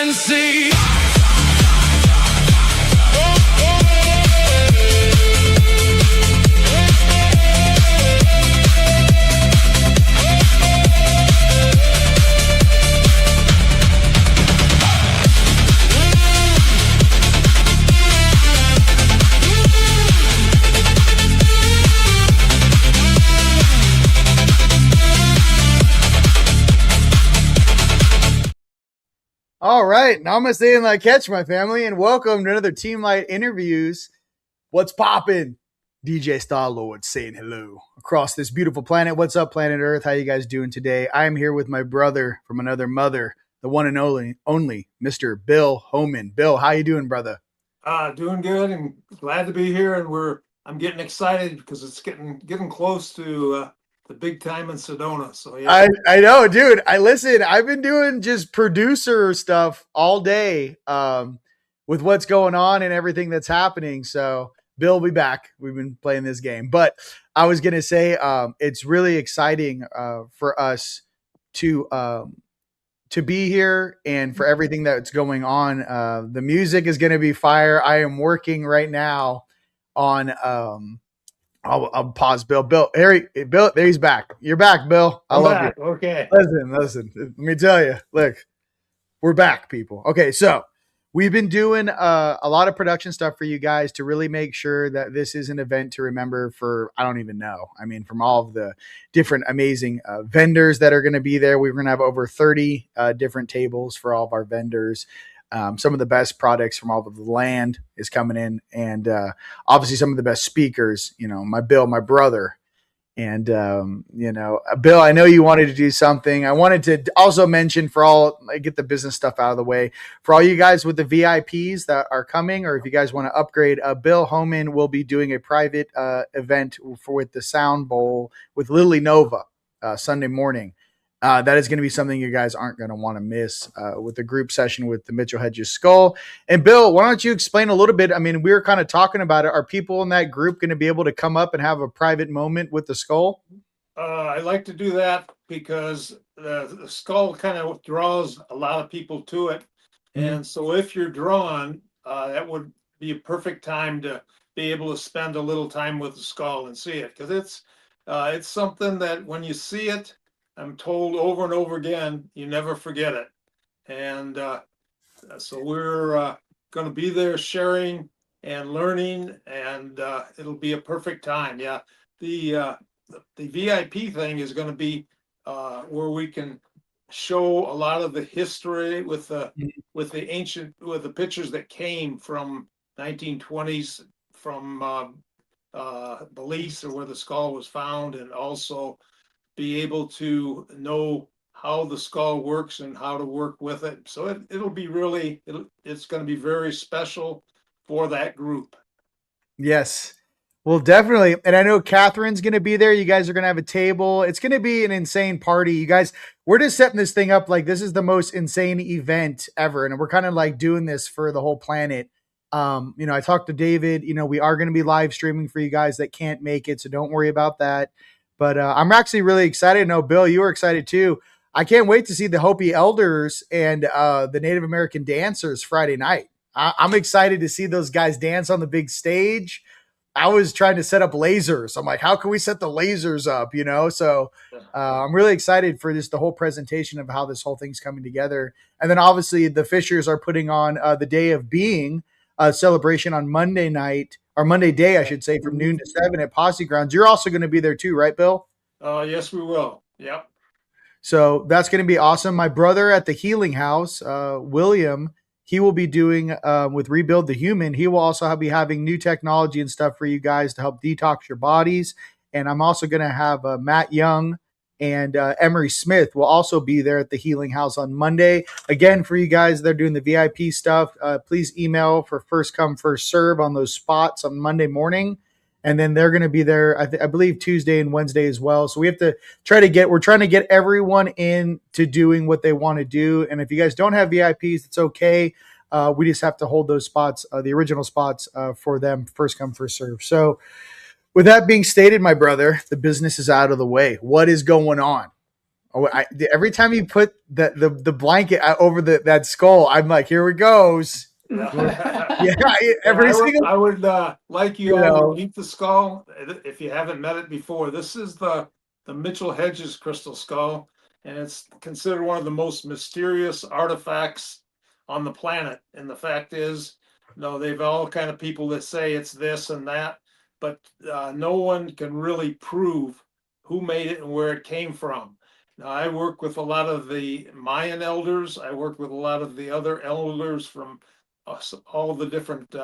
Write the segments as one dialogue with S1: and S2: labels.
S1: and see.
S2: All right, namaste and like catch my family, and welcome to another TeamLight interviews. What's poppin'? DJSTARLORD saying hello across this beautiful planet. What's up, planet Earth? How you guys doing today? I am here with my brother from another mother, the one and only Mr. Bill Homann. Bill, how you doing, brother?
S3: Doing good and glad to be here. And I'm getting excited because it's getting close to the big time in Sedona. So yeah,
S2: I know, dude. I've been doing just producer stuff all day with what's going on and everything that's happening. So Bill will be back. We've been playing this game, but I was gonna say it's really exciting for us to be here and for everything that's going on. The music is gonna be fire. I am working right now on I'll pause, Bill. Bill, Harry, Bill, there he's back. You're back, Bill. I love
S3: back.
S2: you.
S3: Okay.
S2: Listen. Let me tell you. Look, we're back, people. Okay, so we've been doing a lot of production stuff for you guys to really make sure that this is an event to remember for, I don't even know. I mean, from all of the different amazing vendors that are going to be there. We're going to have over 30 different tables for all of our vendors. Some of the best products from all over the land is coming in, and obviously some of the best speakers. You know, my brother, and Bill. I know you wanted to do something. I wanted to also mention get the business stuff out of the way for all you guys with the VIPs that are coming, or if you guys want to upgrade. Bill Homann will be doing a private event with the Sound Bowl with Lily Nova Sunday morning. That is going to be something you guys aren't going to want to miss with the group session with the Mitchell Hedges Skull. And Bill, why don't you explain a little bit? I mean, we were kind of talking about it. Are people in that group going to be able to come up and have a private moment with the skull?
S3: I like to do that because the skull kind of draws a lot of people to it. Mm-hmm. And so if you're drawn, that would be a perfect time to be able to spend a little time with the skull and see it. Because it's something that when you see it, I'm told over and over again, you never forget it. And so we're going to be there sharing and learning, and it'll be a perfect time. Yeah, the VIP thing is going to be where we can show a lot of the history with the pictures that came from 1920s from Belize, or where the skull was found, and also be able to know how the skull works and how to work with it. So it'll be it's going to be very special for that group.
S2: Yes. Well, definitely. And I know Catherine's going to be there. You guys are going to have a table. It's going to be an insane party. You guys, we're just setting this thing up like this is the most insane event ever. And we're kind of like doing this for the whole planet. I talked to David, we are going to be live streaming for you guys that can't make it. So don't worry about that. But I'm actually really excited. I know, Bill, you were excited too. I can't wait to see the Hopi elders and the Native American dancers Friday night. I'm excited to see those guys dance on the big stage. I was trying to set up lasers. I'm like, how can we set the lasers up? So I'm really excited for the whole presentation of how this whole thing's coming together. And then obviously the Fishers are putting on the Day of Being celebration on Monday night. Or Monday day, I should say, from noon to 7 at Posse Grounds. You're also going to be there too, right, Bill?
S3: Yes, we will. Yep.
S2: So that's going to be awesome. My brother at the Healing House, William, he will be doing with Rebuild the Human. He will also be having new technology and stuff for you guys to help detox your bodies. And I'm also going to have Matt Young and Emery Smith will also be there at the Healing House on Monday. Again, for you guys that are doing the VIP stuff, please email for first come, first serve on those spots on Monday morning. And then they're going to be there, I believe, Tuesday and Wednesday as well. So we have to we're trying to get everyone in to doing what they want to do. And if you guys don't have VIPs, it's okay. We just have to hold those spots, the original spots for them, first come, first serve. So with that being stated, my brother, the business is out of the way. What is going on? Oh, every time you put the blanket over that skull, I'm like, here it goes.
S3: Yeah.
S2: Yeah,
S3: And
S2: every single,
S3: I would like you
S2: you
S3: all to
S2: know.
S3: meet the skull if you haven't met it before. This is the Mitchell Hedges crystal skull, and it's considered one of the most mysterious artifacts on the planet. And the fact is, they've all kind of people that say it's this and that, but no one can really prove who made it and where it came from. Now, I work with a lot of the Mayan elders. I work with a lot of the other elders from all the different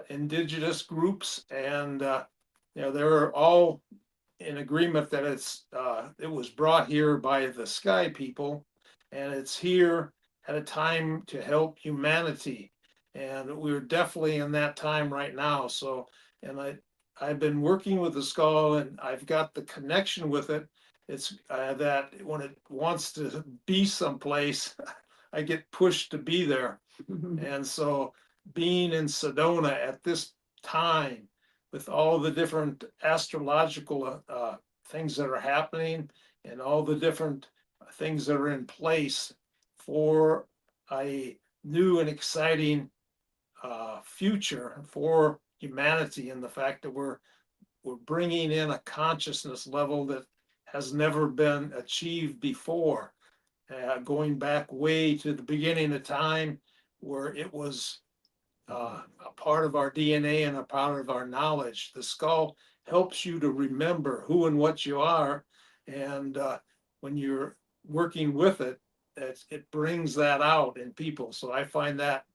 S3: indigenous groups, and they're all in agreement that it was brought here by the sky people, and it's here at a time to help humanity, and we're definitely in that time right now. So, and I've been working with the skull, and I've got the connection with it. It's that when it wants to be someplace, I get pushed to be there. And so being in Sedona at this time with all the different astrological things that are happening and all the different things that are in place for a new and exciting future for humanity, and the fact that we're bringing in a consciousness level that has never been achieved before, going back way to the beginning of time where it was a part of our DNA and a part of our knowledge. The skull helps you to remember who and what you are. And when you're working with it, it brings that out in people. So I find that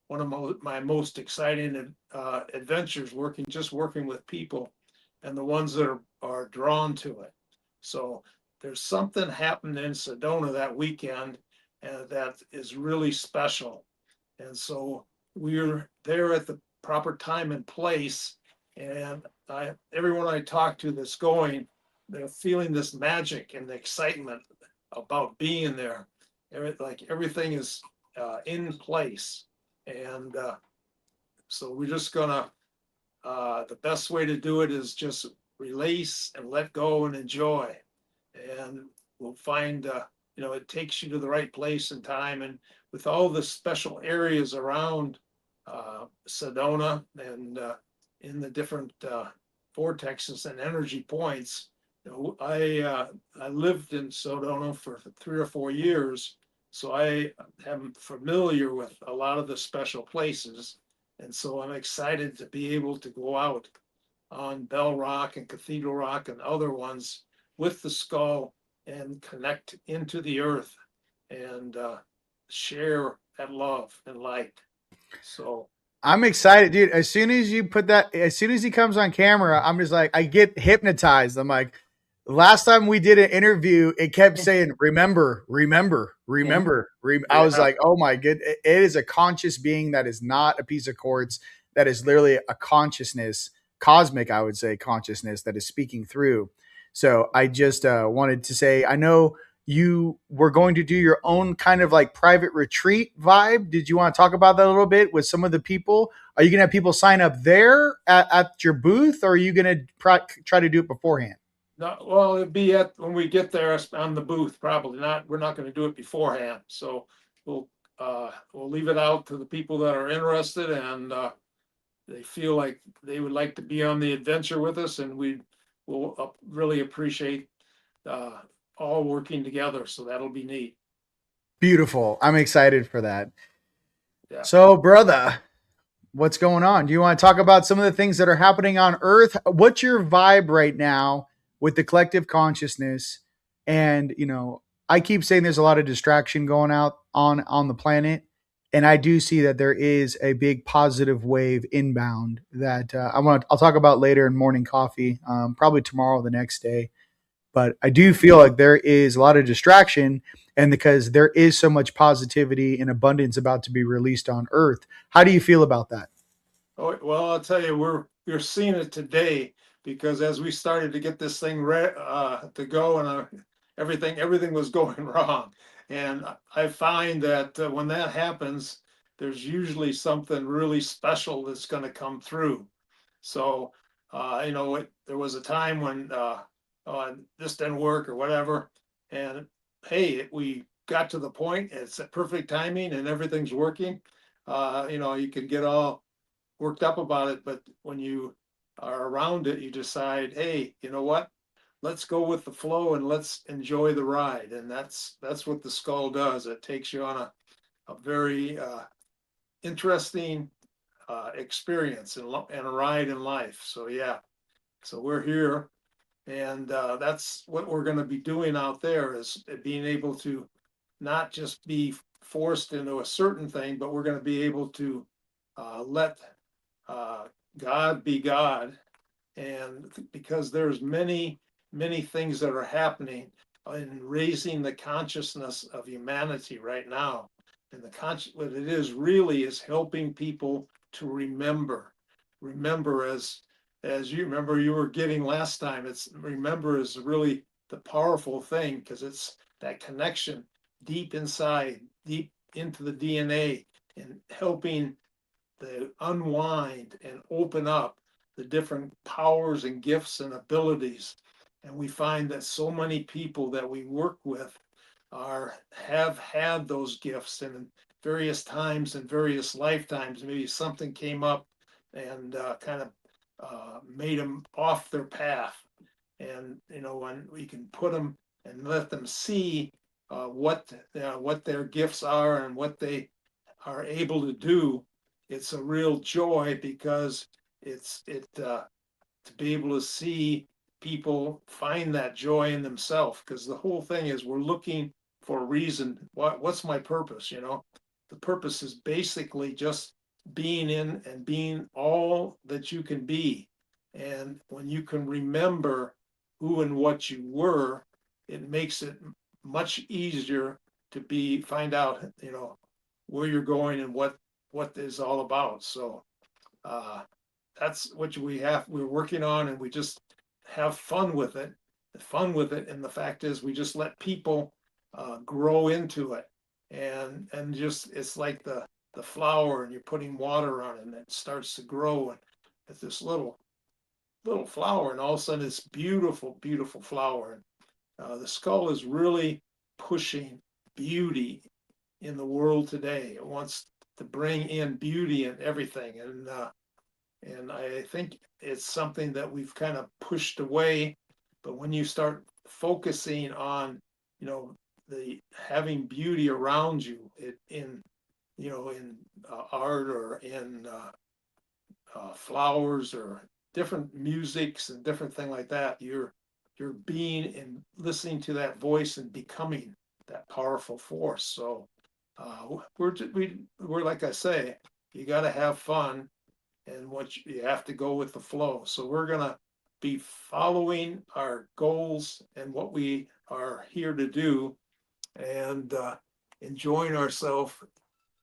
S3: one of my most exciting adventures, working with people and the ones that are drawn to it. So there's something happened in Sedona that weekend that is really special. And so we're there at the proper time and place. And everyone I talk to that's going, they're feeling this magic and the excitement about being there. Like everything is in place. And so we're just gonna, the best way to do it is just release and let go and enjoy. And we'll find, it takes you to the right place and time. And with all the special areas around Sedona and in the different vortexes and energy points, I lived in Sedona for 3 or 4 years, so I am familiar with a lot of the special places. And so I'm excited to be able to go out on Bell Rock and Cathedral Rock and other ones with the skull and connect into the earth and share that love and light. So
S2: I'm excited, dude. As soon as he comes on camera, I'm just like, I get hypnotized. I'm like, last time we did an interview, it kept saying, remember, remember, remember. I was
S3: yeah,
S2: like, oh my good. It is a conscious being that is not a piece of quartz, that is literally a consciousness, cosmic, I would say, consciousness that is speaking through. So I just wanted to say, I know you were going to do your own kind of like private retreat vibe. Did you want to talk about that a little bit with some of the people? Are you going to have people sign up there at your booth, or are you going to try to do it beforehand?
S3: no, well, it'd be at when we get there on the booth. Probably not. We're not going to do it beforehand. So we'll leave it out to the people that are interested and they feel like they would like to be on the adventure with us, and we will really appreciate uh, all working together. So that'll be neat.
S2: Beautiful. I'm excited for that.
S3: Yeah.
S2: So, brother, what's going on? Do you want to talk about some of the things that are happening on Earth? What's your vibe right now with the collective consciousness? And I keep saying there's a lot of distraction going out on the planet, and I do see that there is a big positive wave inbound that I'll talk about later in morning coffee, probably tomorrow or the next day. But I do feel like there is a lot of distraction, and because there is so much positivity and abundance about to be released on Earth. How do you feel about that?
S3: Oh, well, I'll tell you, we're seeing it today because as we started to get this thing to go and everything was going wrong. And I find that when that happens, there's usually something really special that's going to come through. So, there was a time when this didn't work or whatever. and hey, we got to the point, it's a perfect timing and everything's working. You can get all worked up about it, but when you are around it, you decide, hey, you know what? Let's go with the flow and let's enjoy the ride. And that's what the skull does. It takes you on a very interesting experience and a ride in life. So yeah, so we're here, and that's what we're going to be doing out there, is being able to not just be forced into a certain thing, but we're going to be able to let uh, God be God. And because there's many things that are happening in raising the consciousness of humanity right now. And what it is really is helping people to remember, as you remember you were getting last time. It's remember is really the powerful thing, because it's that connection deep inside, deep into the DNA, and helping the unwind and open up the different powers and gifts and abilities. And we find that so many people that we work with have had those gifts in various times and various lifetimes. Maybe something came up and kind of made them off their path. And when we can put them and let them see what their gifts are and what they are able to do, it's a real joy, because to be able to see people find that joy in themselves. Because the whole thing is, we're looking for a reason. What's my purpose? The purpose is basically just being in and being all that you can be. And when you can remember who and what you were, it makes it much easier to find out, where you're going and what is all about. So uh, that's what we're working on, and we just have fun with it. And the fact is, we just let people grow into it, and just, it's like the flower, and you're putting water on it, and it starts to grow, and it's this little flower, and all of a sudden it's beautiful flower. And the skull is really pushing beauty in the world today. It wants to bring in beauty in everything, and I think it's something that we've kind of pushed away. But when you start focusing on, the having beauty around you, in art, or in flowers, or different musics and different thing like that, you're being and listening to that voice and becoming that powerful force. So we're like I say, you got to have fun, and you have to go with the flow. So we're gonna be following our goals and what we are here to do, and enjoying ourselves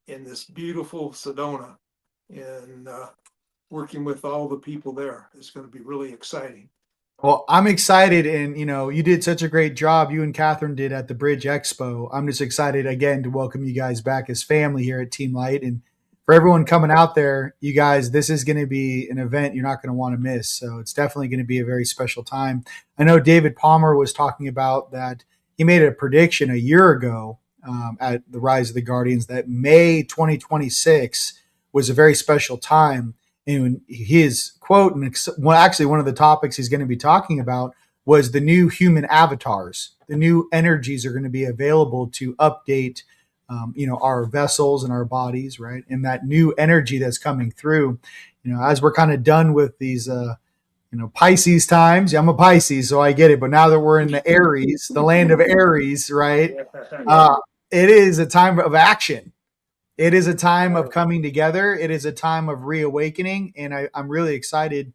S3: in this beautiful Sedona, and working with all the people there. It's going to be really exciting.
S2: Well, I'm excited, and you did such a great job. You and Catherine did at the Bridge Expo. I'm just excited again to welcome you guys back as family here at TeamLight, and for everyone coming out there, you guys, this is going to be an event you're not going to want to miss. So it's definitely going to be a very special time. I know David Palmer was talking about that. He made a prediction a year ago at the Rise of the Guardians that May 2026 was a very special time, and his quote, and well, actually one of the topics he's going to be talking about, was the new human avatars. The new energies are going to be available to update, our vessels and our bodies, right? And that new energy that's coming through, as we're kind of done with these, Pisces times. Yeah, I'm a Pisces, so I get it. But now that we're in the Aries, the land of Aries, right? Uh, it is a time of action. It is a time of coming together. It is a time of reawakening. And I'm really excited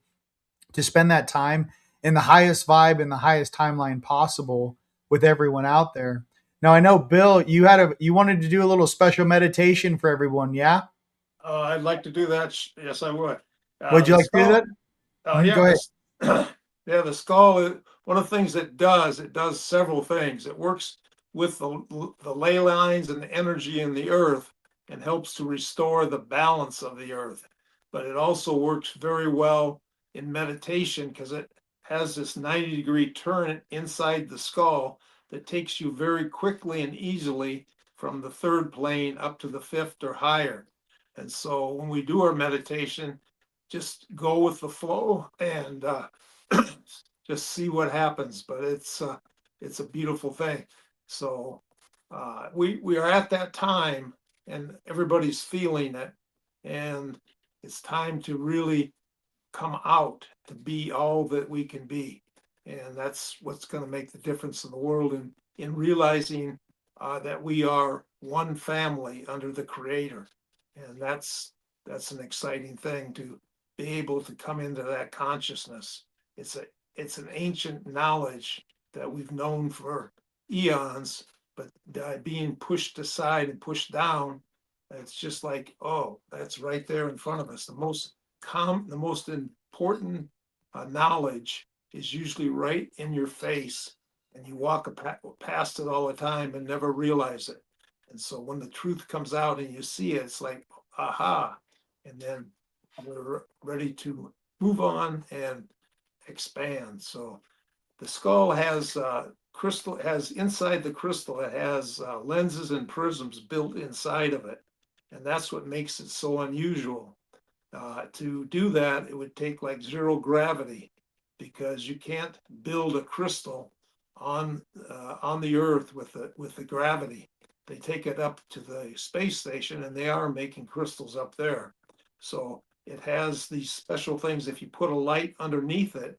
S2: to spend that time in the highest vibe and the highest timeline possible with everyone out there. Now, I know, Bill, you wanted to do a little special meditation for everyone. Yeah.
S3: I'd like to do that. Yes, I would.
S2: Would you
S3: The
S2: like to do that?
S3: skull.
S2: Go
S3: Yeah,
S2: ahead.
S3: yeah, the skull. One of the things it does several things. It works with the ley lines and the energy in the earth, and helps to restore the balance of the earth. But it also works very well in meditation, because it has this 90-degree turn inside the skull that takes you very quickly and easily from the third plane up to the fifth or higher. And so when we do our meditation, just go with the flow and just see what happens. But it's a beautiful thing. So we are at that time, and everybody's feeling it, and it's time to really come out to be all that we can be. And that's what's going to make the difference in the world, and in realizing that we are one family under the Creator. And that's an exciting thing, to be able to come into that consciousness. It's an ancient knowledge that we've known for eons, but being pushed aside and pushed down, it's just like, oh, that's right there in front of us. The most important knowledge is usually right in your face, and you walk past it all the time and never realize it. And so when the truth comes out and you see it, it's like, aha, and then we're ready to move on and expand. So the skull has inside the crystal, it has lenses and prisms built inside of it, and that's what makes it so unusual. To do that, it would take like zero gravity, because you can't build a crystal on the Earth with the gravity. They take it up to the space station, and they are making crystals up there. So it has these special things. If you put a light underneath it,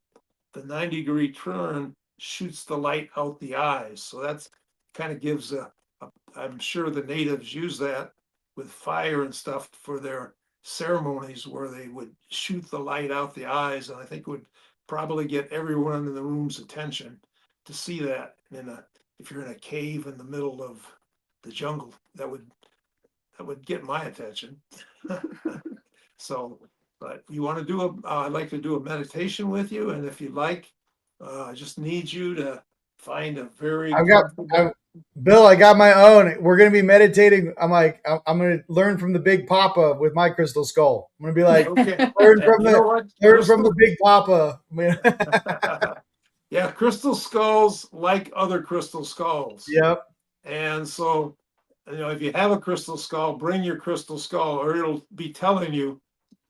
S3: the 90-degree turn shoots the light out the eyes. So that's kind of gives I'm sure the natives use that with fire and stuff for their ceremonies, where they would shoot the light out the eyes, and I think it would probably get everyone in the room's attention to see that. If you're in a cave in the middle of the jungle, that would get my attention. So, but you want to do I'd like to do a meditation with you, and if you'd like, I just need you to find a very comfortable.
S2: Bill, I got my own. We're going to be meditating. I'm going to learn from the Big Papa with my crystal skull. I'm going to be like,
S3: Okay.
S2: learn from the Big Papa.
S3: Yeah, crystal skulls like other crystal skulls.
S2: Yep.
S3: And so, if you have a crystal skull, bring your crystal skull, or it'll be telling you,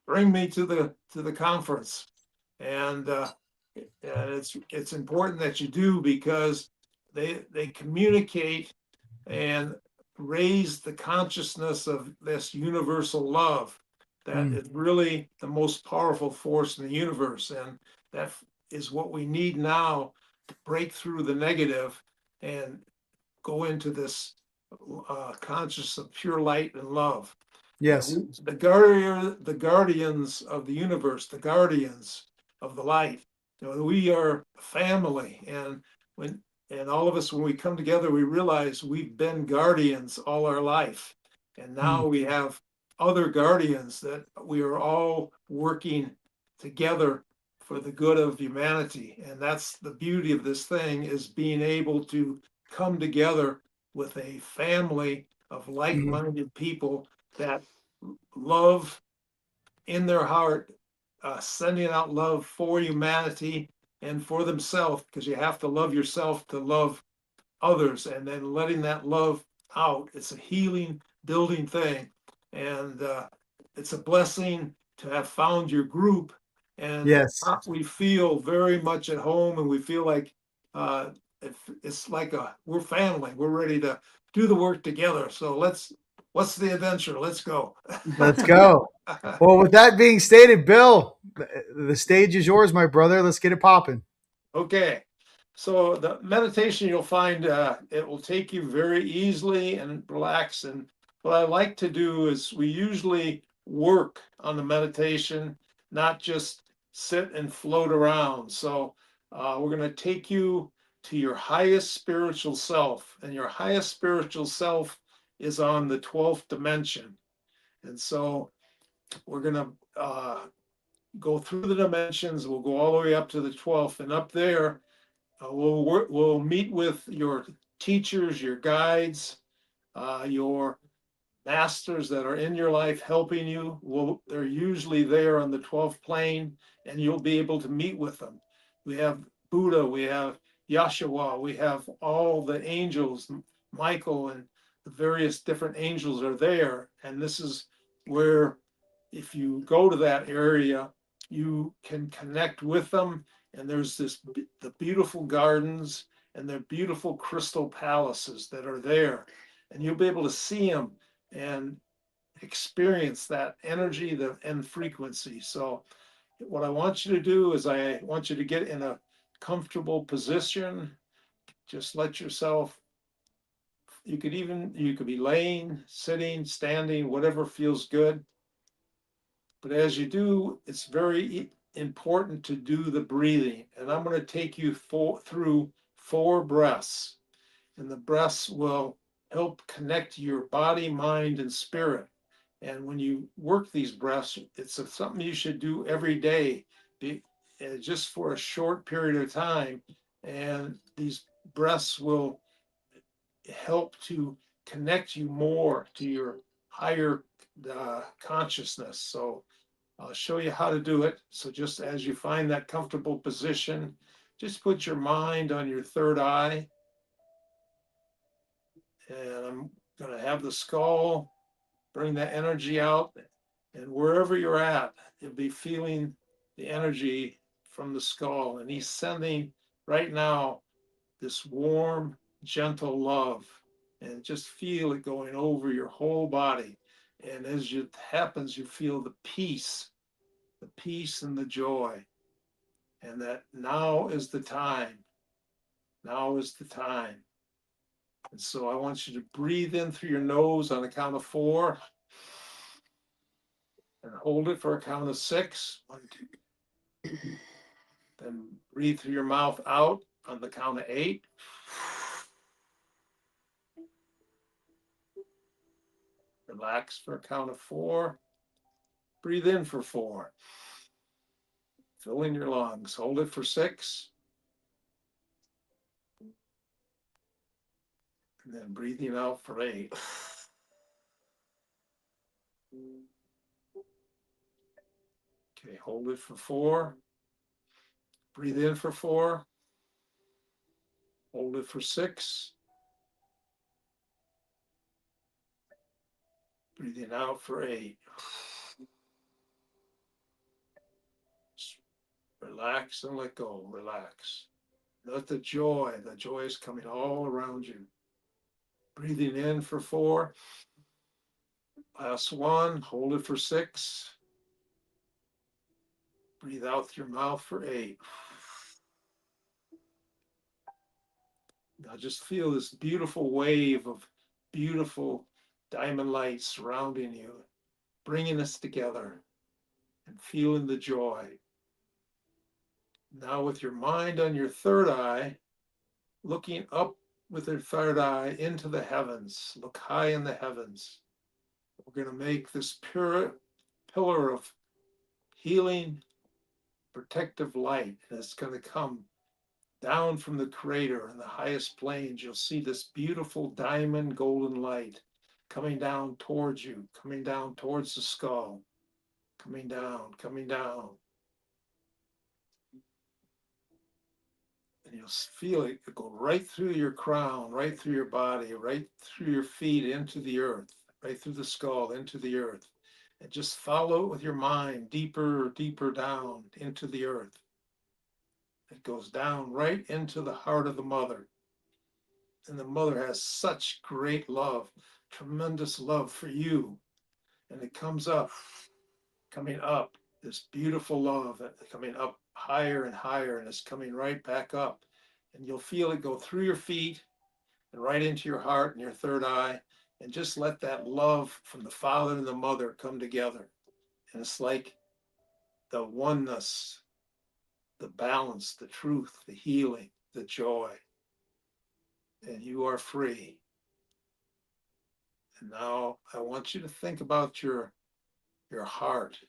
S3: bring me to the conference. And it's important that you do, because they communicate and raise the consciousness of this universal love that is really the most powerful force in the universe. And that is what we need now to break through the negative and go into this conscious of pure light and love.
S2: Yes.
S3: The guardians of the universe, the guardians of the light. We are family, and all of us, when we come together, we realize we've been guardians all our life, and now we have other guardians that we are all working together for the good of humanity. And that's the beauty of this thing, is being able to come together with a family of like-minded people that love in their heart, sending out love for humanity and for themselves, because you have to love yourself to love others, and then letting that love out. It's a healing, building thing, and it's a blessing to have found your group. And
S2: yes,
S3: we feel very much at home, and we feel like it's like we're family. We're ready to do the work together. So what's the adventure? Let's go.
S2: Let's go. Well, with that being stated, Bill, the stage is yours, my brother. Let's get it popping.
S3: Okay. So the meditation, you'll find it will take you very easily and relax. And what I like to do is, we usually work on the meditation, not just sit and float around. So we're going to take you to your highest spiritual self, and your highest spiritual self is on the 12th dimension. And so we're going to go through the dimensions. We'll go all the way up to the 12th, and up there, we'll meet with your teachers, your guides, your masters that are in your life helping you. They're usually there on the 12th plane, and you'll be able to meet with them. We have Buddha, we have Yahshua, we have all the angels, Michael and the various different angels are there. And this is where, if you go to that area, you can connect with them. And there's the beautiful gardens and the beautiful crystal palaces that are there. And you'll be able to see them and experience that energy and frequency. So what I want you to do is I want you to get in a comfortable position. Just let yourself, you could be laying, sitting, standing, whatever feels good. But as you do, it's very important to do the breathing. And I'm going to take you through 4 breaths. And the breaths will help connect your body, mind, and spirit. And when you work these breaths, it's something you should do every day, just for a short period of time. And these breaths will help to connect you more to your higher consciousness. So I'll show you how to do it. So just as you find that comfortable position, just put your mind on your third eye. And I'm going to have the skull bring that energy out. And wherever you're at, you'll be feeling the energy from the skull. And he's sending right now this warm, gentle love. And just feel it going over your whole body. And as it happens, you feel the peace and the joy. And that now is the time. Now is the time. And so I want you to breathe in through your nose on the count of 4. And hold it for a count of 6. 1, 2. Then breathe through your mouth out on the count of 8. Relax for a count of 4. Breathe in for 4. Fill in your lungs. Hold it for 6. And then breathing out for 8. Okay, hold it for 4. Breathe in for 4. Hold it for 6. Breathing out for 8. Relax and let go. Relax. Let the joy is coming all around you. Breathing in for 4. Last 1. Hold it for 6. Breathe out through your mouth for 8. Now just feel this beautiful wave of beautiful diamond light surrounding you, bringing us together and feeling the joy. Now with your mind on your third eye, looking up with your third eye into the heavens, look high in the heavens. We're going to make this pure pillar of healing, protective light, and it's going to come down from the crater in the highest plains. You'll see this beautiful diamond golden light coming down towards you, coming down towards the skull, coming down, coming down. And you'll feel it go right through your crown, right through your body, right through your feet into the earth, right through the skull into the earth. And just follow it with your mind deeper, deeper down into the earth. It goes down right into the heart of the mother. And the mother has such great love, tremendous love for you. And it comes up, coming up, this beautiful love coming up higher and higher, and it's coming right back up. And you'll feel it go through your feet and right into your heart and your third eye. And just let that love from the father and the mother come together. And it's like the oneness, the balance, the truth, the healing, the joy. And you are free. And now I want you to think about your heart.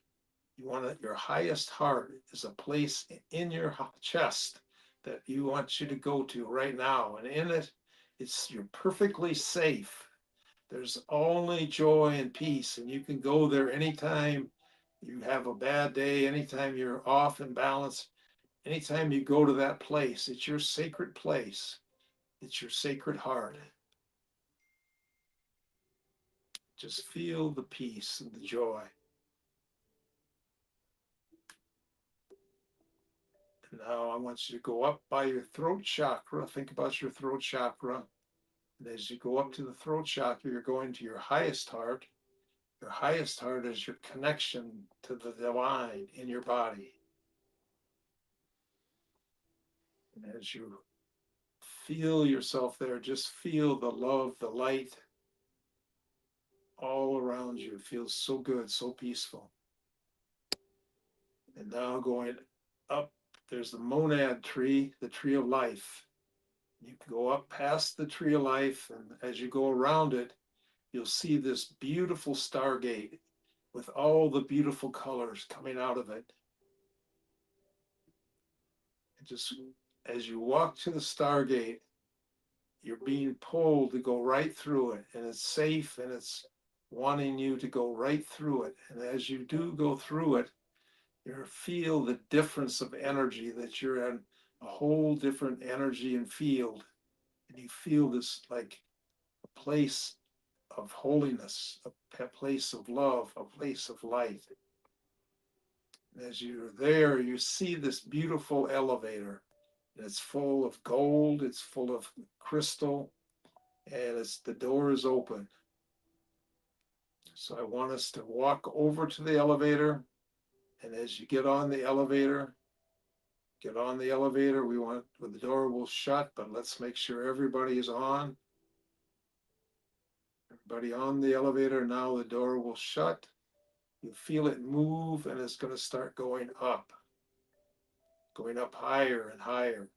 S3: Your highest heart is a place in your chest that you want you to go to right now. And in it, you're perfectly safe. There's only joy and peace. And you can go there anytime you have a bad day, anytime you're off in balance. anytime you go to that place, it's your sacred place. It's your sacred heart. Just feel the peace and the joy. And now I want you to go up by your throat chakra. Think about your throat chakra. And as you go up to the throat chakra, you're going to your highest heart. Your highest heart is your connection to the divine in your body. And as you feel yourself there, just feel the love, the light all around you. It feels so good, so peaceful. And now going up, there's the monad tree, the tree of life. You can go up past the tree of life, and as you go around it, you'll see this beautiful stargate with all the beautiful colors coming out of it. And just as you walk to the stargate, you're being pulled to go right through it, and it's safe, and it's wanting you to go right through it. And as you do go through it, you feel the difference of energy, that you're in a whole different energy and field. And you feel this like a place of holiness, a place of love, a place of light. And as you're there, you see this beautiful elevator. And it's full of gold, it's full of crystal, and the door is open. So I want us to walk over to the elevator. And as you get on the elevator, we want, the door will shut, but let's make sure everybody is on. Everybody on the elevator. Now the door will shut. You feel it move, and it's going to start going up higher and higher.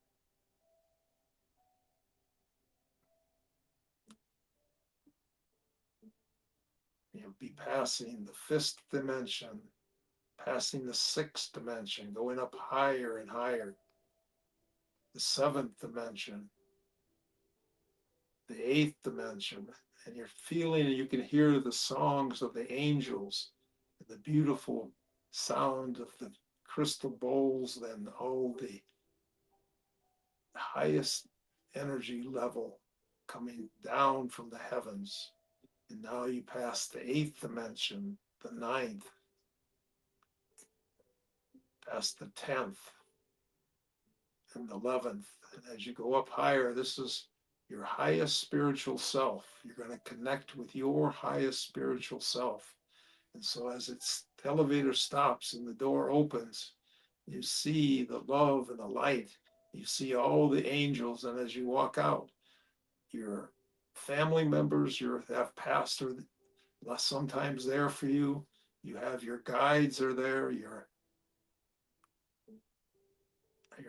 S3: You'll be passing the fifth dimension, passing the sixth dimension, going up higher and higher. The seventh dimension, the eighth dimension, and you're feeling, you can hear the songs of the angels, and the beautiful sound of the crystal bowls, and all the highest energy level coming down from the heavens. And now you pass the eighth dimension, the ninth, past the 10th and the 11th. And as you go up higher, this is your highest spiritual self. You're going to connect with your highest spiritual self. And so as the elevator stops and the door opens, you see the love and the light. You see all the angels. And as you walk out, your family members, you have pastor sometimes there for you. You have your guides are there, your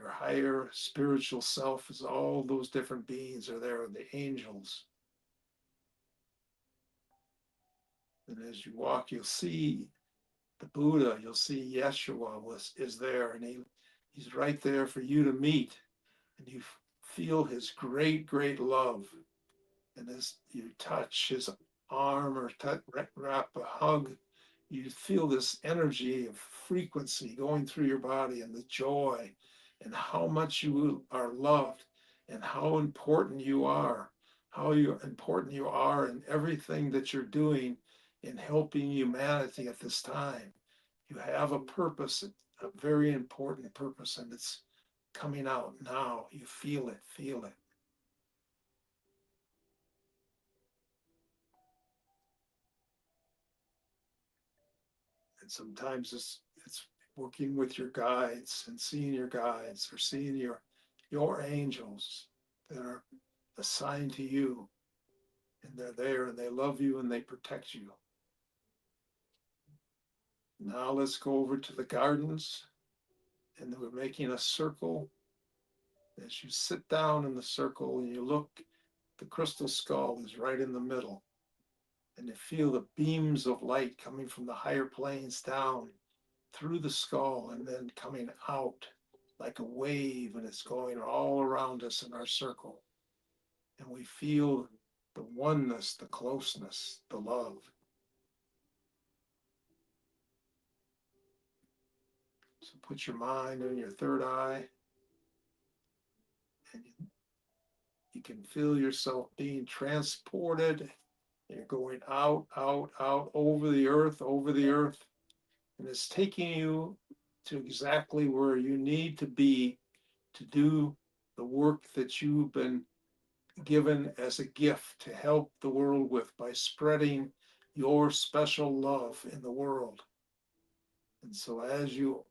S3: higher spiritual self is, all those different beings are there, the angels. And as you walk, you'll see the Buddha, you'll see Yeshua is there, and he's right there for you to meet. And you feel his great, great love. And as you touch his arm or wrap a hug, you feel this energy of frequency going through your body, and the joy, and how much you are loved, and how important you are, important you are in everything that you're doing in helping humanity at this time. You have a purpose, a very important purpose, and it's coming out now. You feel it, feel it. And sometimes it's working with your guides and seeing your guides, or seeing your angels that are assigned to you, and they're there, and they love you, and they protect you. Now let's go over to the gardens, and we're making a circle. As you sit down in the circle and you look, the crystal skull is right in the middle, and you feel the beams of light coming from the higher planes down through the skull, and then coming out like a wave, and it's going all around us in our circle. And we feel the oneness, the closeness, the love. So put your mind on your third eye, and you can feel yourself being transported. You're going out, out, out over the earth, and it's taking you to exactly where you need to be to do the work that you've been given as a gift to help the world with by spreading your special love in the world. And so as you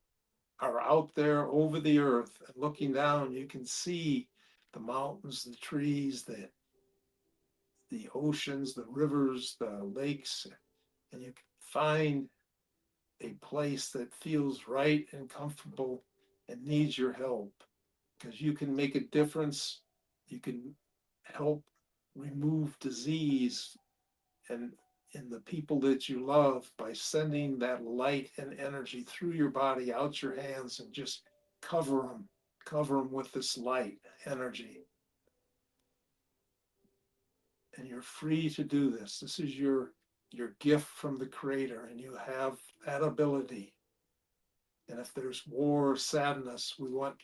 S3: are out there over the earth and looking down, you can see the mountains, the trees, the oceans, the rivers, the lakes, and you can find a place that feels right and comfortable and needs your help, because you can make a difference. You can help remove disease and in the people that you love by sending that light and energy through your body, out your hands, and just cover them with this light energy. And you're free to do this. This is your gift from the Creator, and you have that ability. And if there's war or sadness, we want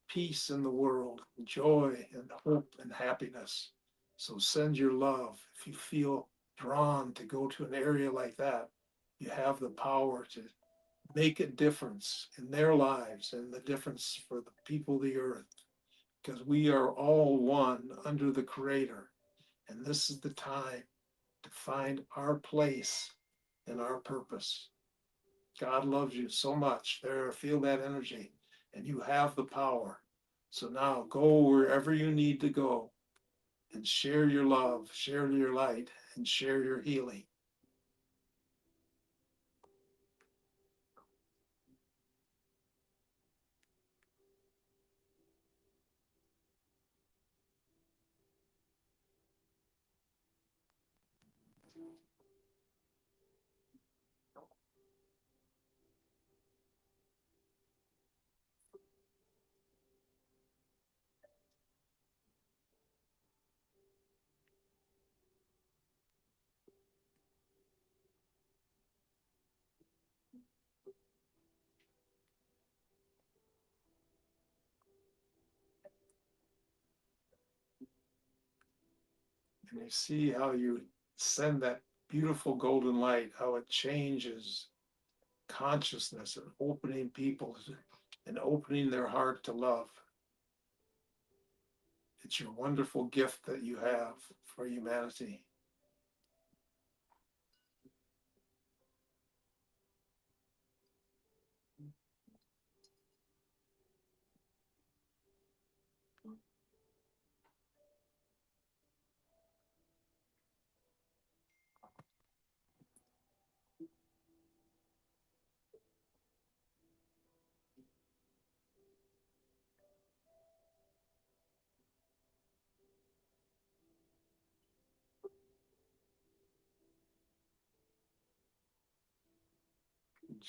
S3: peace in the world, joy and hope and happiness. So send your love. If you feel drawn to go to an area like that, you have the power to make a difference in their lives and the difference for the people of the earth, because we are all one under the Creator. And this is the time to find our place and our purpose. God loves you so much. There, feel that energy, and you have the power. So now go wherever you need to go and share your love, share your light, and share your healing. And you see how you send that beautiful golden light, how it changes consciousness and opening people and opening their heart to love. It's your wonderful gift that you have for humanity.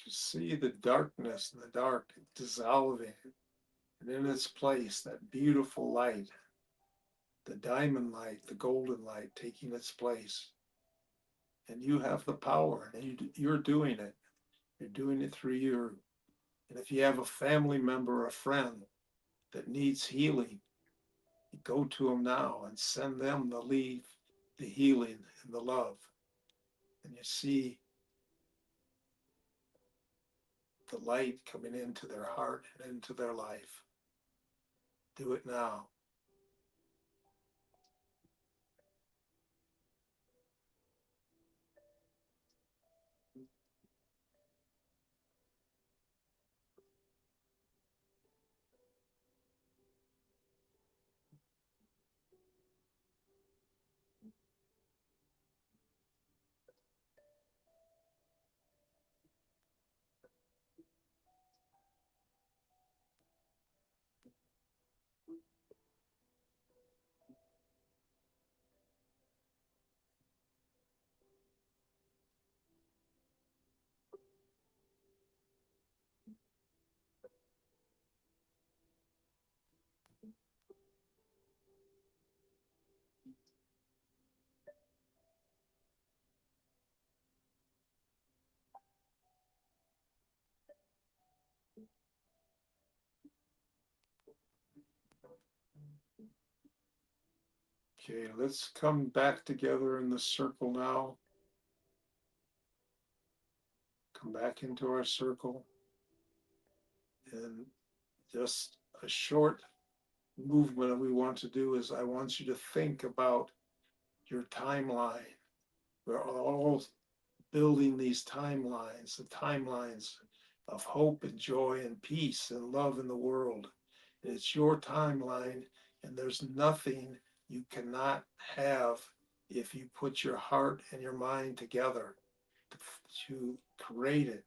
S3: You see the darkness and the dark dissolving, and in its place, that beautiful light, the diamond light, the golden light taking its place. And you have the power, and you're doing it. You're doing it through your, and if you have a family member or a friend that needs healing, you go to them now and send them the healing and the love. And you see the light coming into their heart and into their life. Do it now. Okay, let's come back together in the circle now. Come back into our circle. And just a short movement that we want to do is I want you to think about your timeline. We're all building these timelines, the timelines of hope and joy and peace and love in the world. And it's your timeline, and there's nothing you cannot have if you put your heart and your mind together to create it.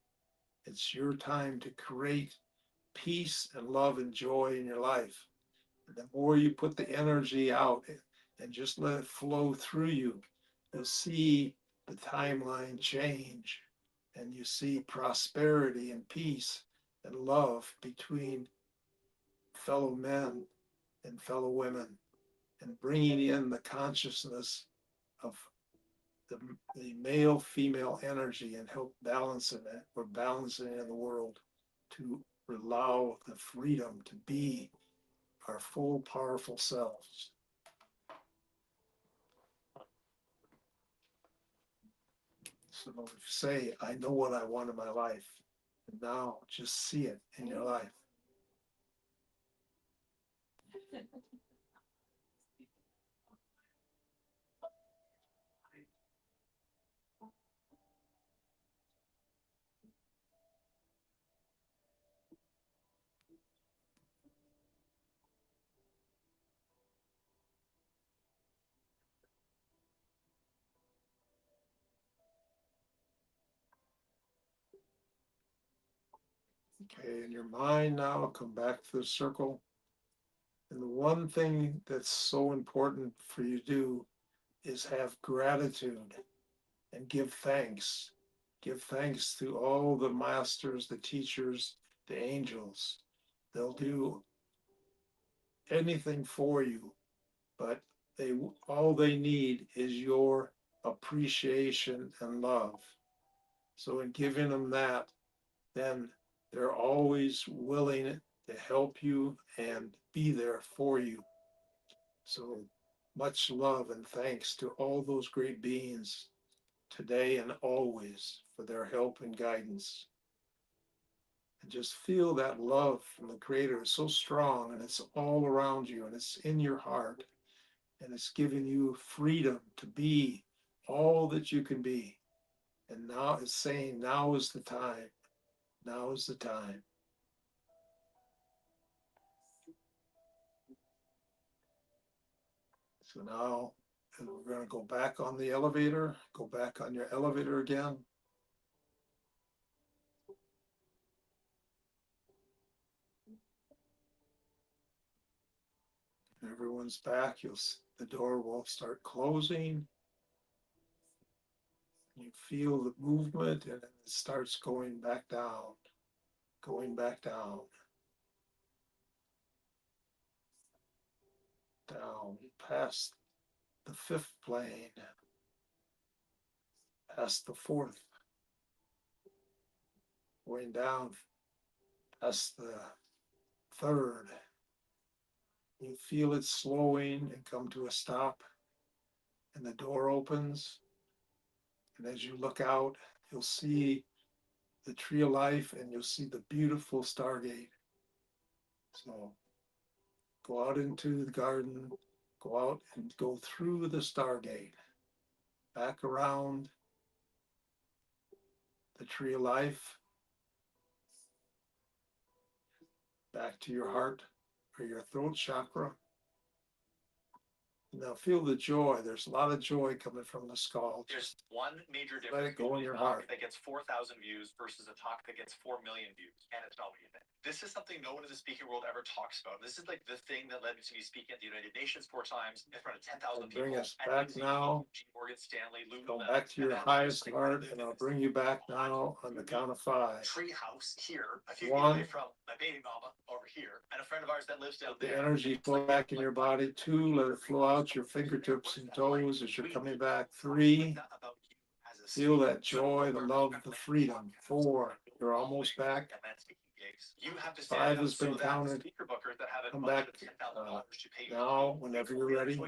S3: It's your time to create peace and love and joy in your life. And the more you put the energy out and just let it flow through you, you'll see the timeline change, and you see prosperity and peace and love between fellow men and fellow women, and bringing in the consciousness of the male female energy and help balancing it or balancing it in the world to allow the freedom to be our full powerful selves. So say, I know what I want in my life. And now just see it in your life. Okay, in your mind now, come back to the circle. And the one thing that's so important for you to do is have gratitude and give thanks. Give thanks to all the masters, the teachers, the angels. They'll do anything for you, but all they need is your appreciation and love. So in giving them that, then they're always willing to help you and be there for you. So much love and thanks to all those great beings today and always for their help and guidance. And just feel that love from the Creator is so strong, and it's all around you, and it's in your heart, and it's giving you freedom to be all that you can be. And now it's saying, now is the time. Now is the time. So now we're going to go back on the elevator, go back on your elevator again. Everyone's back. The door will start closing. You feel the movement, and it starts going back down, going back down, down past the fifth plane, past the fourth, going down past the third. You feel it slowing and come to a stop, and the door opens. And as you look out, you'll see the tree of life, and you'll see the beautiful Stargate. So go out into the garden, go out and go through the Stargate, back around the tree of life, back to your heart or your throat chakra. Now feel the joy. There's a lot of joy coming from the skull.
S1: There's one major
S3: Let
S1: difference
S3: it go in
S1: between
S3: your
S1: a talk
S3: heart.
S1: that gets 4,000 views versus a talk that gets 4 million views. And it's not what you think. This is something no one in the speaking world ever talks about. This is like the thing that led me to be speaking at the United Nations 4 times in front of 10,000 people.
S3: Bring us back now.
S1: Morgan Stanley,
S3: Go back to your highest heart, and I'll bring you back now on the count of 5.
S1: Tree house here, a few feet away from my baby mama over here, and a friend of ours that lives down there.
S3: The energy flow back in your body. 2, let it flow out your fingertips and toes as you're coming back. 3, feel that joy, the love, the freedom. 4, you're almost back. 5 has been counted. Come back now whenever you're ready.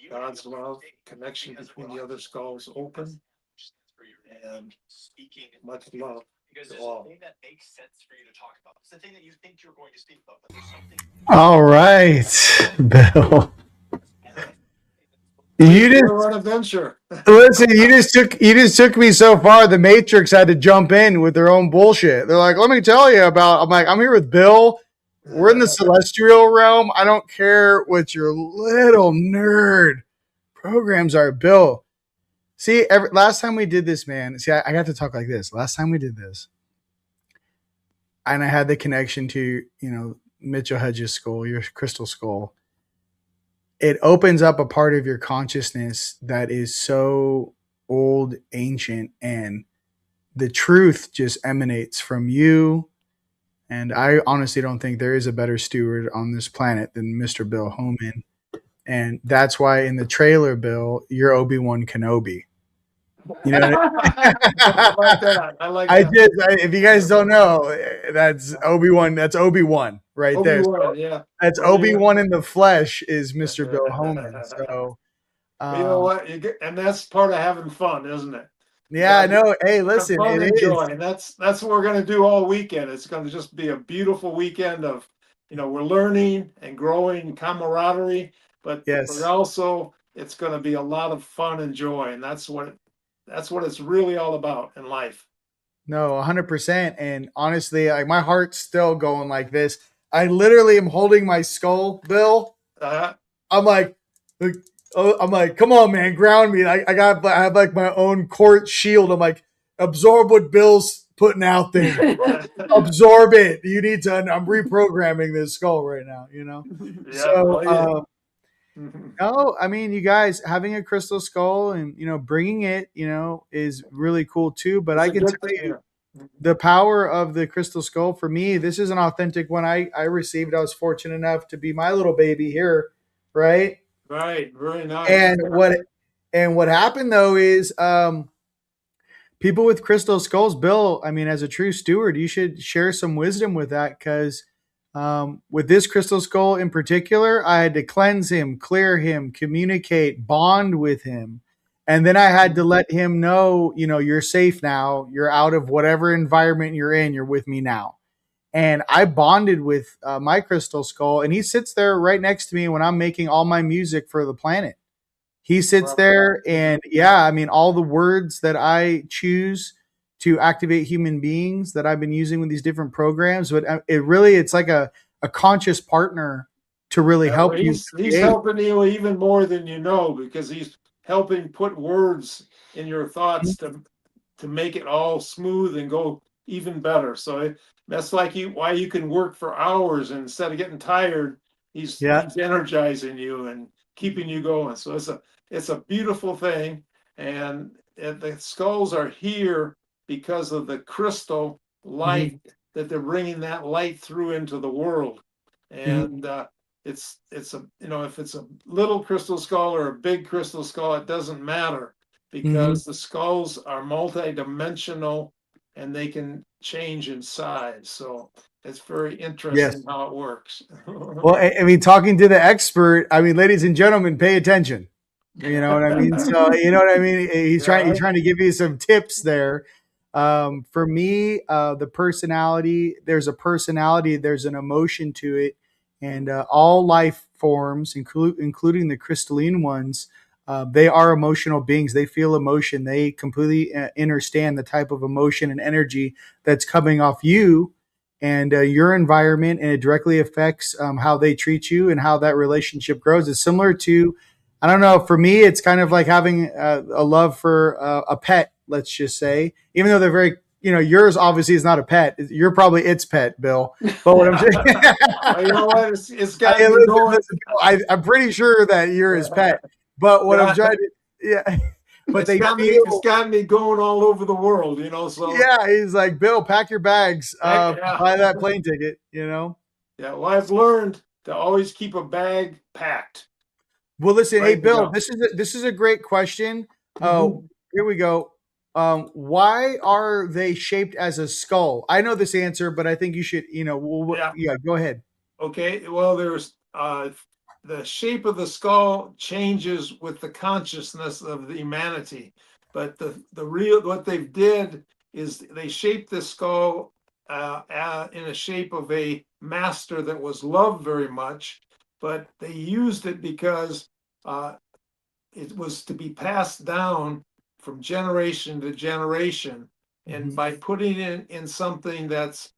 S3: God's love, connection between the other skulls open, and much love.
S1: Because there's a thing that makes sense for you to talk about. It's the thing that you think you're going to speak about, but there's something.
S2: All right, Bill. You just
S3: an adventure.
S2: listen. You just took me so far. The Matrix had to jump in with their own bullshit. They're like, "Let me tell you about." I'm like, "I'm here with Bill. We're in the celestial realm. I don't care what your little nerd programs are, Bill." See, last time we did this, man. See, I got to talk like this. Last time we did this, and I had the connection to Mitchell Hedges' skull, your crystal skull. It opens up a part of your consciousness that is so old, ancient, and the truth just emanates from you. And I honestly don't think there is a better steward on this planet than Mr. Bill Homann. And that's why in the trailer, Bill, you're Obi-Wan Kenobi. You know,
S3: I like that. I like that.
S2: If you guys don't know, that's Obi-Wan. That's Obi-Wan right there. So
S3: yeah.
S2: that's Obi-Wan in the flesh is Mr. Bill Homann. So
S3: you know what? And that's part of having fun, isn't it?
S2: Yeah, no. Hey, listen,
S3: fun
S2: it
S3: and
S2: is.
S3: Joy. And that's what we're going to do all weekend. It's going to just be a beautiful weekend of, we're learning and growing camaraderie, but also it's going to be a lot of fun and joy, and that's what it's really all about in life.
S2: No, 100%. And honestly, like my heart's still going like this. I literally am holding my skull, Bill. I'm like, come on, man, ground me. I have like my own court shield. I'm like, absorb what Bill's putting out there. Absorb it. You need to. I'm reprogramming this skull right now. So. No, I mean, you guys having a crystal skull and bringing it, is really cool too. But I can tell you, the power of the crystal skull for me, this is an authentic one I received. I was fortunate enough to be my little baby here, right?
S3: Right, very nice.
S2: And what happened though is, people with crystal skulls, Bill. I mean, as a true steward, you should share some wisdom with that because. With this crystal skull in particular, I had to cleanse him, clear him, communicate, bond with him. And then I had to let him know, you're safe now. You're out of whatever environment you're in. You're with me now. And I bonded with my crystal skull, and he sits there right next to me when I'm making all my music for the planet. He sits there, and all the words that I choose to activate human beings that I've been using with these different programs, but it's like a conscious partner to really help you.
S3: He's helping you even more than because he's helping put words in your thoughts to make it all smooth and go even better. So that's like why you can work for hours, and instead of getting tired, he's energizing you and keeping you going. So it's a beautiful thing, and the skulls are here because of the crystal light that they're bringing that light through into the world. And it's a, if it's a little crystal skull or a big crystal skull, it doesn't matter because the skulls are multi-dimensional and they can change in size. So it's very interesting how it works.
S2: Well, I mean, talking to the expert, ladies and gentlemen, pay attention. You know what I mean? So, you know what I mean? He's trying to give you some tips there. For me, the personality, there's an emotion to it. And all life forms, including the crystalline ones, they are emotional beings. They feel emotion. They completely understand the type of emotion and energy that's coming off you and your environment, and it directly affects how they treat you and how that relationship grows. It's similar to, I don't know, for me, it's kind of like having a love for a pet, let's just say, even though they're very, yours obviously is not a pet. You're probably its pet, Bill. But what I'm saying,
S3: you know what? It's got me going.
S2: I'm pretty sure that you're his pet. But what I'm trying to, but
S3: it's got me going all over the world, So
S2: he's like, Bill, pack your bags, buy that plane ticket, Yeah,
S3: well, I've learned to always keep a bag packed.
S2: Well, listen, hey, Bill, this is a great question. Here we go. Why are they shaped as a skull? I know this answer, but I think you should, go ahead.
S3: Okay. Well, there's the shape of the skull changes with the consciousness of the humanity. But the real, what they've did is they shaped the skull in a shape of a master that was loved very much, but they used it because it was to be passed down from generation to generation. And by putting it in something that's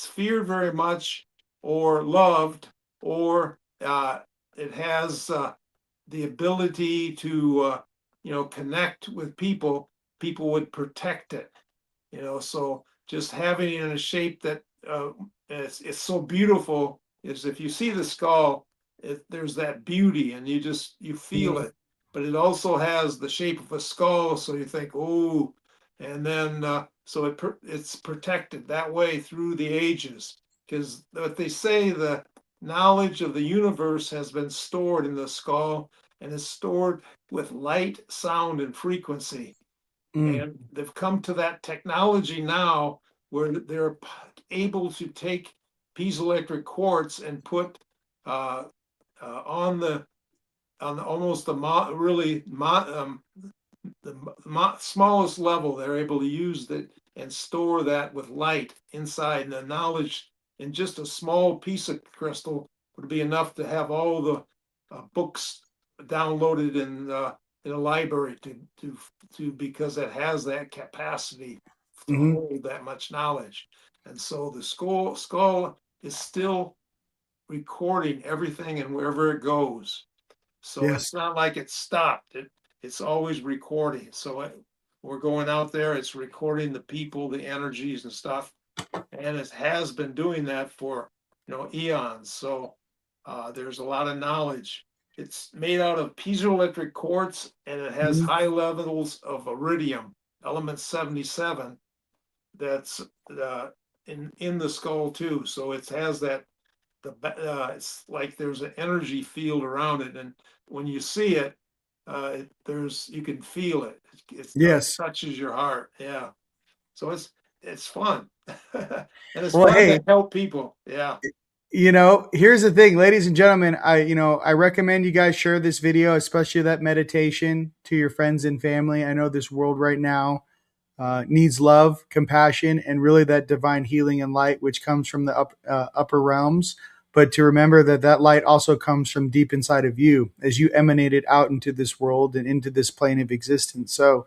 S3: feared very much or loved, or it has the ability to connect with people, people would protect it. So just having it in a shape that it's so beautiful is, if you see the skull, there's that beauty, and you feel it. But it also has the shape of a skull, so you think, oh, and then so it's protected that way through the ages. Because what they say, the knowledge of the universe has been stored in the skull, and is stored with light, sound, and frequency. And they've come to that technology now where they're able to take piezoelectric quartz and put on the almost the smallest level. They're able to use that and store that with light inside. And the knowledge in just a small piece of crystal would be enough to have all the books downloaded in a library to because it has that capacity to hold that much knowledge. And so the skull is still recording everything and wherever it goes. So it's not like it's stopped. It's always recording. So we're going out there, it's recording the people, the energies and stuff. And it has been doing that for eons. So there's a lot of knowledge. It's made out of piezoelectric quartz, and it has high levels of iridium, element 77, that's in the skull too. So it has that it's like there's an energy field around it, and when you see it, you can feel it. It touches your heart. Yeah, so it's fun, and it's fun to help people. Yeah.
S2: Here's the thing, ladies and gentlemen, I recommend you guys share this video, especially that meditation, to your friends and family. I know this world right now needs love, compassion, and really that divine healing and light, which comes from the upper realms. But to remember that light also comes from deep inside of you as you emanate it out into this world and into this plane of existence. So,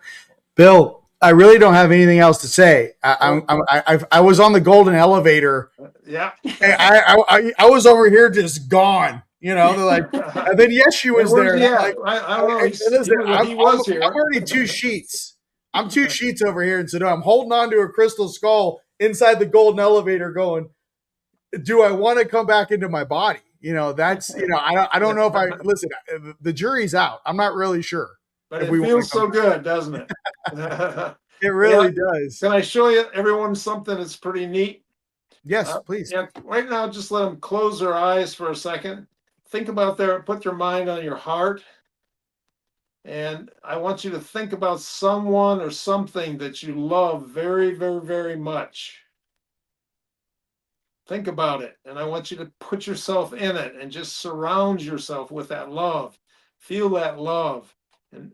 S2: Bill, I really don't have anything else to say. I was on the golden elevator.
S3: Yeah.
S2: I was over here just gone. They're like, and then she was there.
S3: Like, I don't know. He was here.
S2: I'm already 2 sheets. I'm 2 sheets over here in Sedona. I'm holding on to a crystal skull inside the golden elevator going, do I want to come back into my body? That's, I don't know if listen, the jury's out. I'm not really sure.
S3: But it feels so good, doesn't it?
S2: It really does.
S3: Can I show you everyone something that's pretty neat?
S2: Yes, please.
S3: Yeah, right now, just let them close their eyes for a second. Think about put your mind on your heart. And I want you to think about someone or something that you love very, very, very much. Think about it. And I want you to put yourself in it and just surround yourself with that love. Feel that love and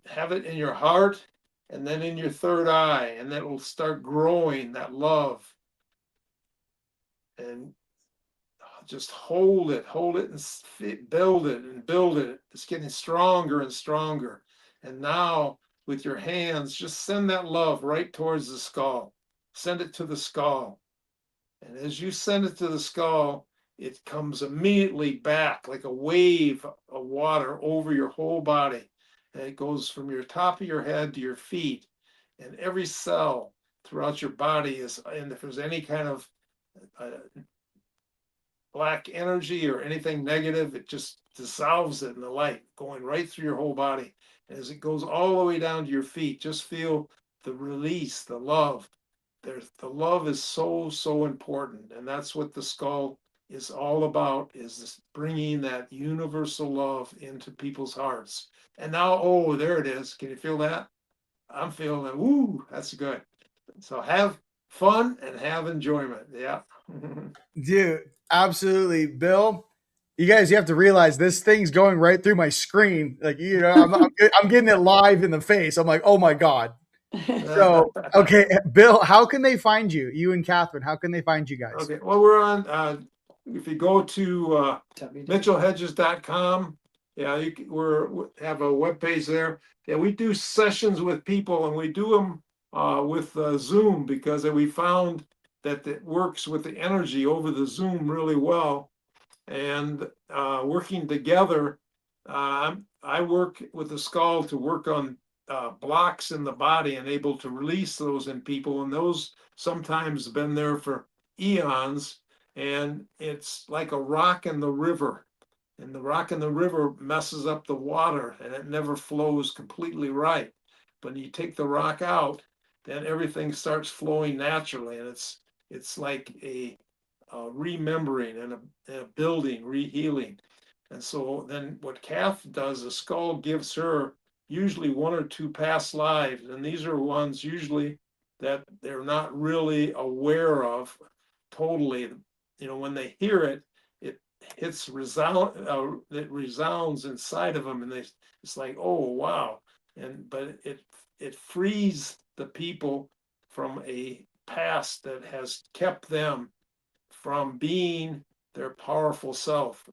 S3: have it in your heart and then in your third eye. And that will start growing, that love. And just hold it and build it and build it. It's getting stronger and stronger. And now with your hands, just send that love right towards the skull. Send it to the skull. And as you send it to the skull, it comes immediately back like a wave of water over your whole body. And it goes from your top of your head to your feet. And every cell throughout your body is, and if there's any kind of black energy or anything negative, it just dissolves it in the light, going right through your whole body. And as it goes all the way down to your feet, just feel the release, the love. The love is so, so important. And that's what the skull is all about, is this bringing that universal love into people's hearts. And now, oh, there it is. Can you feel that? I'm feeling it. Woo, that's good. So have fun and have enjoyment. Yeah.
S2: Dude, absolutely. Bill, You guys, you have to realize this thing's going right through my screen. Like, I'm getting it live in the face. I'm like, oh my God. So, okay, Bill, how can they find you? You and Catherine, how can they find you guys?
S3: Okay, well, we're on, if you go to mitchellhedges.com, yeah, we have a webpage there. Yeah, we do sessions with people, and we do them with Zoom, because we found that it works with the energy over the Zoom really well. And working together, I work with the skull to work on blocks in the body and able to release those in people. And those sometimes been there for eons. And it's like a rock in the river. And the rock in the river messes up the water, and it never flows completely right. But when you take the rock out, then everything starts flowing naturally. And it's like a remembering and a building, rehealing. And so then what Kath does, the skull gives her usually 1 or 2 past lives. And these are ones usually that they're not really aware of totally. When they hear it, it resounds inside of them, and it's like, oh wow. But it frees the people from a past that has kept them from being their powerful self.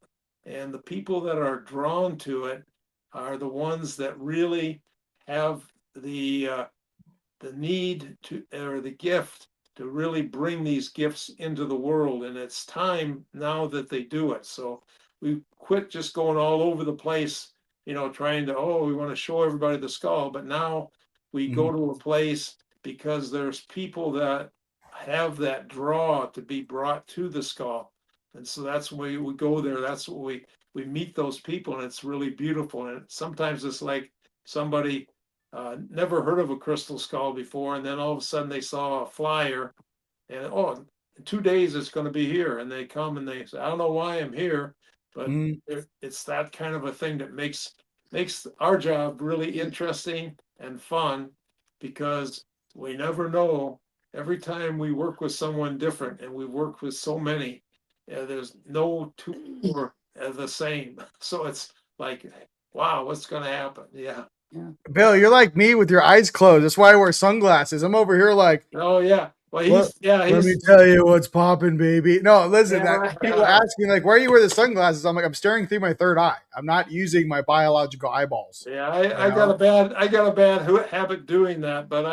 S3: And the people that are drawn to it are the ones that really have the need to, or the gift to really bring these gifts into the world. And it's time now that they do it. So we quit just going all over the place, trying to, we want to show everybody the skull. But now we go to a place because there's people that have that draw to be brought to the skull. And so that's why we go there. That's what we meet those people, and it's really beautiful. And sometimes it's like somebody never heard of a crystal skull before, and then all of a sudden they saw a flyer, and in 2 days it's going to be here. And they come and they say, I don't know why I'm here, but it's that kind of a thing that makes our job really interesting and fun, because we never know. Every time we work with someone different, and we work with so many, there's no two are the same. So it's like, wow, what's going to happen? Yeah.
S2: Bill, you're like me with your eyes closed. That's why I wear sunglasses. I'm over here like,
S3: oh yeah. Well,
S2: let me tell you what's popping, baby. No, listen, people ask me like, why do you wear the sunglasses? I'm like, I'm staring through my third eye. I'm not using my biological eyeballs.
S3: Yeah, I got a bad habit doing that, but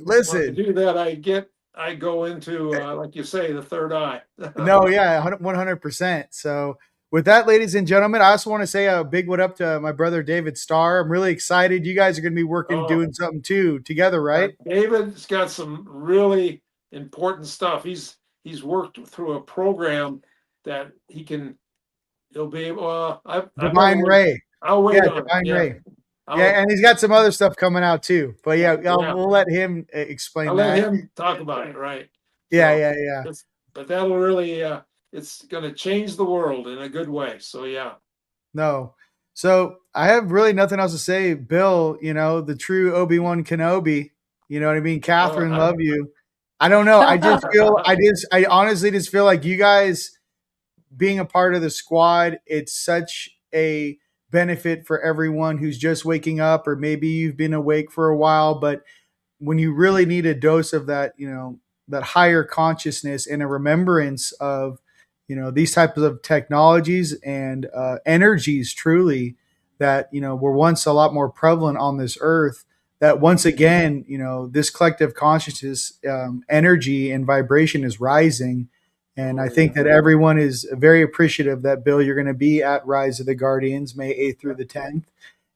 S2: listen,
S3: when I do that, I go into like you say, the third eye.
S2: No, yeah, 100%. So with that, ladies and gentlemen, I also want to say a big what up to my brother David Starr. I'm really excited. You guys are going to be working, doing something too together, right?
S3: David's got some really important stuff. He's worked through a program that he'll be able.
S2: Divine Ray.
S3: I'll wait on
S2: Divine
S3: it.
S2: Ray. Yeah, and he's got some other stuff coming out too. But we'll let him explain.
S3: I'll let him talk about it, right?
S2: Yeah.
S3: But that'll really, it's going to change the world in a good way. So yeah.
S2: No. So I have really nothing else to say, Bill. The true Obi-Wan Kenobi. You know what I mean? Catherine, love you. I don't know. I just feel. I honestly just feel like you guys being a part of the squad. It's such a benefit for everyone who's just waking up, or maybe you've been awake for a while, but when you really need a dose of that, that higher consciousness and a remembrance of, these types of technologies and energies truly that, were once a lot more prevalent on this earth, that once again, this collective consciousness, energy and vibration is rising. And I think that everyone is very appreciative that, Bill, you're going to be at Rise of the Guardians, May 8th through the 10th.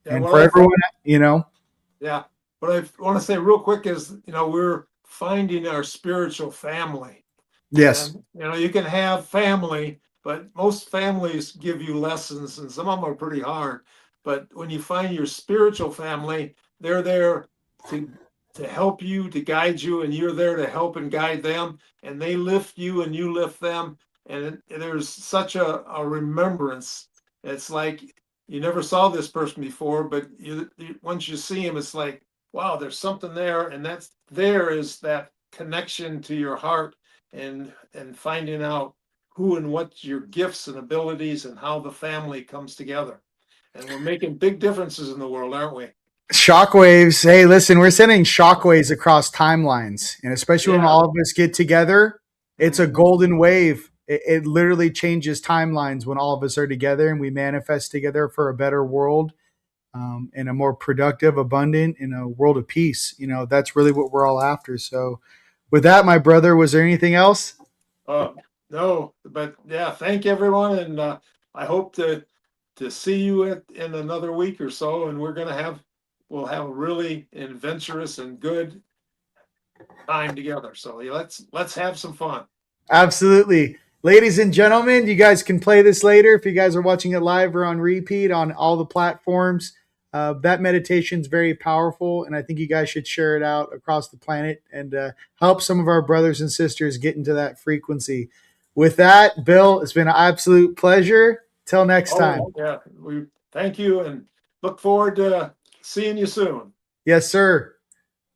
S3: Yeah,
S2: and for everyone,
S3: Yeah. What I want to say real quick is, we're finding our spiritual family.
S2: Yes.
S3: And, you can have family, but most families give you lessons, and some of them are pretty hard. But when you find your spiritual family, they're there to help you, to guide you, and you're there to help and guide them, and they lift you and you lift them. And there's such a remembrance. It's like you never saw this person before, but once you see him, it's like, wow, there's something there. And there is that connection to your heart and finding out who and what your gifts and abilities and how the family comes together. And we're making big differences in the world, aren't we?
S2: Shockwaves. Hey, listen, we're sending shockwaves across timelines. And especially when
S3: Yeah.
S2: all of us get together, it's a
S3: Mhm.
S2: golden wave. It literally changes timelines when all of us are together and we manifest together for a better world, and a more productive, abundant, in a world of peace. You know, that's really what we're all after. So with that, my brother, was there anything else?
S3: No, but yeah, thank everyone. And I hope to see you in another week or so. And we'll have a really adventurous and good time together. So yeah, let's have some fun.
S2: Absolutely. Ladies and gentlemen, you guys can play this later if you guys are watching it live or on repeat on all the platforms. That meditation is very powerful, and I think you guys should share it out across the planet and help some of our brothers and sisters get into that frequency. With that, Bill, it's been an absolute pleasure. Till next time.
S3: Oh, yeah, we thank you and look forward to seeing you soon.
S2: Yes, sir.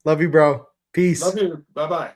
S2: Love you, bro. Peace.
S3: Love you. Bye-bye.